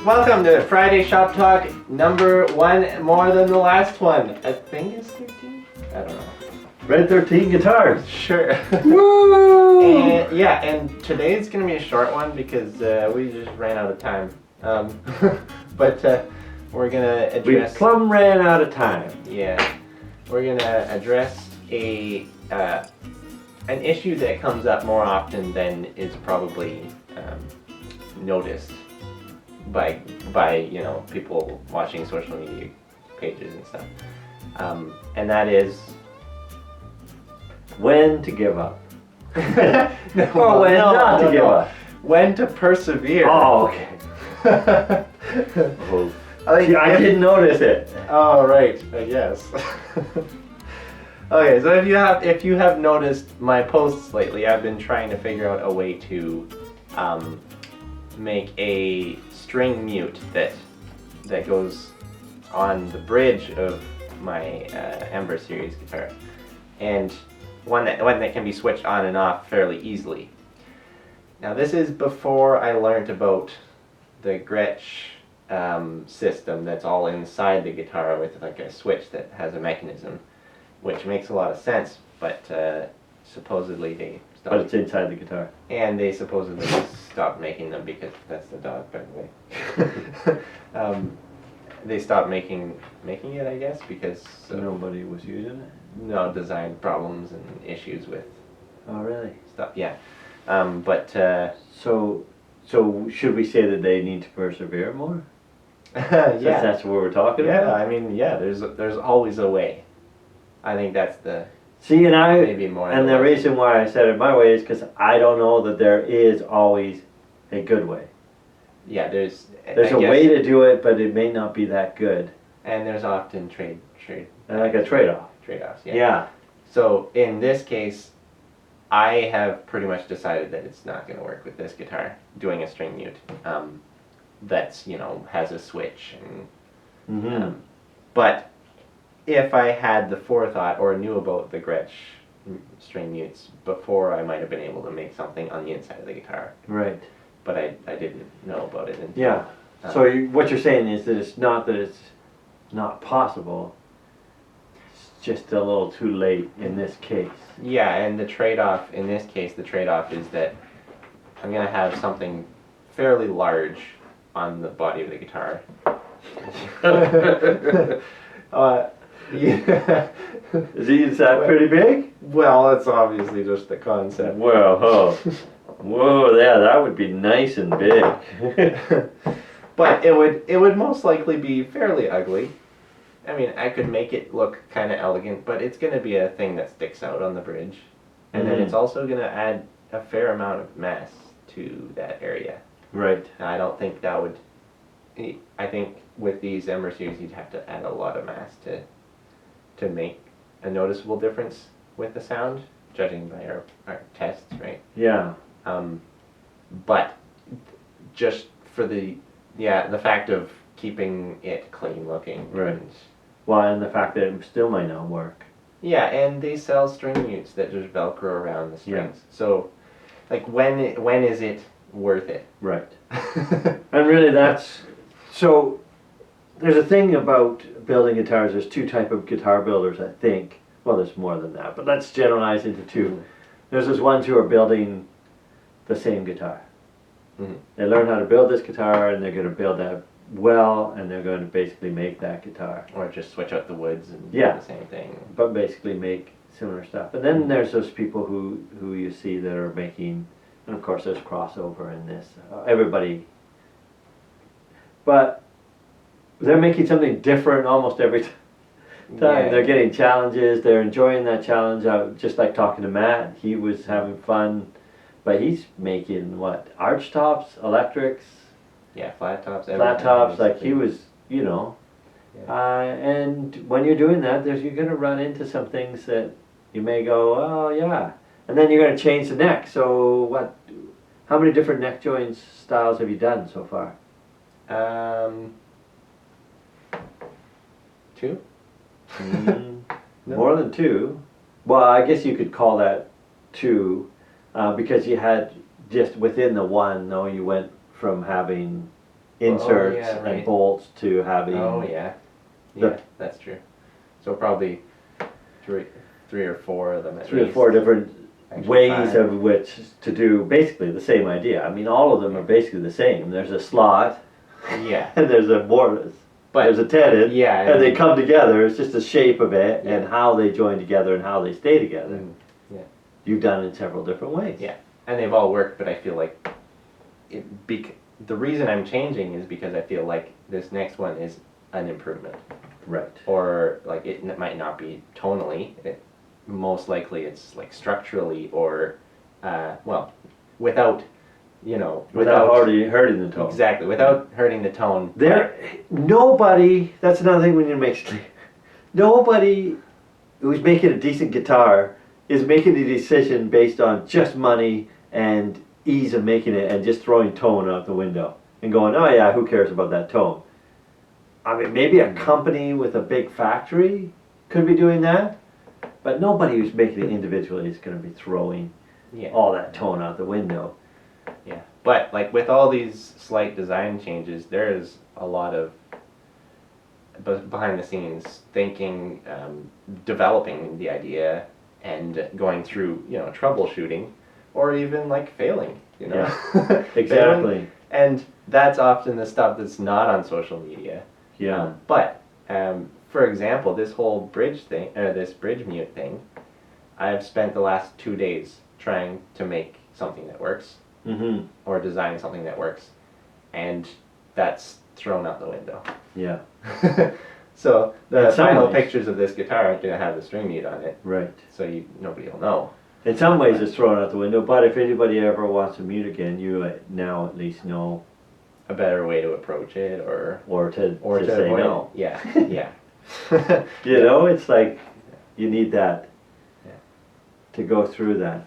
Welcome to Friday Shop Talk number 1, more than the last one. I think it's 13? I don't know. Red 13 guitars. Sure. Woo! and today's going to be a short one because we just ran out of time. But we're going to address... We plumb ran out of time. Yeah. We're going to address an issue that comes up more often than is probably noticed by people watching social media pages and stuff, and that is when to give up. not to give up. When to persevere. Oh, okay. I didn't notice it. Oh, right. I guess. Okay, so if you have noticed my posts lately, I've been trying to figure out a way to make a string mute that goes on the bridge of my Ember series guitar, and one that can be switched on and off fairly easily. Now this is before I learned about the Gretsch system that's all inside the guitar with like a switch that has a mechanism, which makes a lot of sense, but supposedly they stopped. But it's inside the guitar. And they supposedly stopped making them because that's the dog, by the way. They stopped making it, I guess, because nobody was using it. No, design problems and issues with. Oh, really? Stuff. Yeah. So should we say that they need to persevere more? Yeah. That's what we're talking about. Yeah, I mean, yeah. There's always a way. I think that's the. See, maybe more. And the reason why I said it my way is because I don't know that there is always a good way. Yeah, there's a way to do it, but it may not be that good. And there's often like a trade-off. Trade-offs. Yeah. Yeah. So in this case, I have pretty much decided that it's not going to work with this guitar doing a string mute. That's has a switch and. Mm-hmm. But if I had the forethought or knew about the Gretsch string mutes before, I might have been able to make something on the inside of the guitar. Right. But I didn't know about it until... Yeah. So what you're saying is that it's not not possible. It's just a little too late in this case. Yeah, and the trade-off, in this case, the trade-off is that I'm going to have something fairly large on the body of the guitar. Yeah. Is that pretty big? Well, it's obviously just the concept. Whoa, whoa, yeah, that would be nice and big. But it would most likely be fairly ugly. I mean, I could make it look kind of elegant, but it's going to be a thing that sticks out on the bridge, and then it's also going to add a fair amount of mass to that area. Right. Now, I don't think that would. I think with these Ember series, you'd have to add a lot of mass to make a noticeable difference with the sound, judging by our tests, right? Yeah. But just for the fact of keeping it clean looking. Right. Well, and the fact that it still might not work. Yeah, and they sell string mutes that just Velcro around the strings. Yeah. So, like, when is it worth it? Right. And really so there's a thing about building guitars. There's two types of guitar builders, I think. Well, there's more than that, but let's generalize into two. There's those ones who are building the same guitar. Mm-hmm. They learn how to build this guitar, and they're going to build that well, and they're going to basically make that guitar. Or just switch out the woods and do Yeah. the same thing. But basically make similar stuff. And then there's those people who you see that are making, and of course there's crossover in this. Everybody. But they're making something different almost every time. Yeah. They're getting challenges. They're enjoying that challenge. Just like talking to Matt, he was having fun. But he's making what? Arch tops, electrics. Yeah, flat tops. Flat tops. Like he was, Yeah. And when you're doing that, you're going to run into some things that you may go, oh yeah, and then you're going to change the neck. So what? How many different neck joints styles have you done so far? 2? No. No. More than 2. Well, I guess you could call that 2 because you had just within the one. No, you went from having inserts yeah, right. and bolts to having. Oh yeah, The- yeah, that's true. So probably three or four of them at 3 or least. 4 different Actually, ways 5. of which to do basically the same idea. I mean, all of them are basically the same. There's a slot Yeah, and there's a mortise. but There's a tenon, yeah, and they come together. It's just the shape of it Yeah. and how they join together and how they stay together. Yeah. You've done it in several different ways. Yeah. And they've all worked, but I feel like the reason I'm changing is because I feel like this next one is an improvement. Right. Or like it might not be tonally. Most likely it's like structurally or well, without Without hurting the tone. exactly without hurting the tone. Nobody. That's another thing we need to make clear. Nobody who's making a decent guitar is making a decision based on just money and ease of making it and just throwing tone out the window and going, oh yeah, who cares about that tone? I mean, maybe a company with a big factory could be doing that, but nobody who's making it individually is going to be throwing Yeah. all that tone out the window. Yeah, but like with all these slight design changes, there is a lot of behind the scenes thinking, developing the idea, and going through troubleshooting, or even like failing. Yeah, exactly. And that's often the stuff that's not on social media. Yeah. But for example, this whole bridge thing, or this bridge mute thing, I've spent the last 2 days trying to make something that works. Mm-hmm. Or designing something that works, and that's thrown out the window. Yeah. So the In some final ways. pictures of this guitar aren't going to have the string mute on it, Right. so nobody will know. In some ways it's thrown out the window, but if anybody ever wants to mute again, you now at least know A better way to approach it, or to to say avoid no. it. Yeah, yeah. You know, it's like you need that Yeah. to go through that.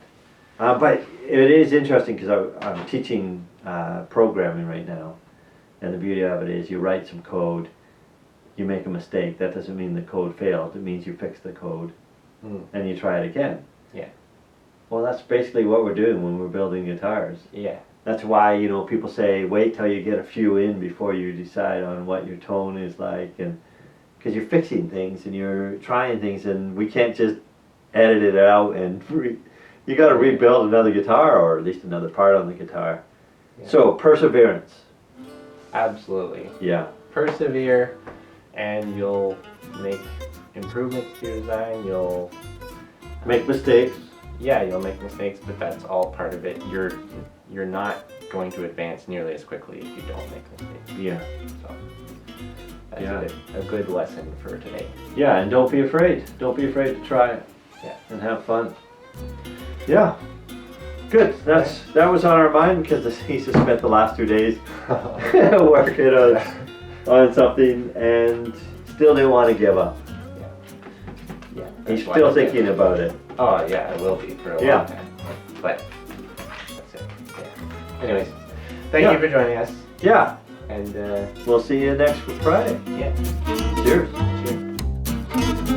But it is interesting because I'm teaching programming right now, and the beauty of it is you write some code, you make a mistake. That doesn't mean the code failed. It means you fix the code, and you try it again. Yeah. Well, that's basically what we're doing when we're building guitars. Yeah. That's why people say wait till you get a few in before you decide on what your tone is like, and because you're fixing things and you're trying things, and we can't just edit it out and you got to rebuild another guitar, or at least another part on the guitar. Yeah. So perseverance. Absolutely. Yeah. Persevere, and you'll make improvements to your design. You'll Make mistakes. you'll make mistakes, but that's all part of it. You're not going to advance nearly as quickly if you don't make mistakes. Yeah. So that's a good lesson for today. Yeah, and don't be afraid. Don't be afraid to try it. Yeah. And have fun. Yeah. Good. That was on our mind because he's just spent the last 2 days working on something and still didn't want to give up. Yeah. He's that's why still I thinking said- about it. Oh yeah, I will be for a Yeah. long time. But that's it. Yeah. Anyways, thank Yeah. you for joining us, Yeah. and We'll see you next Friday. yeah. Cheers. Cheers.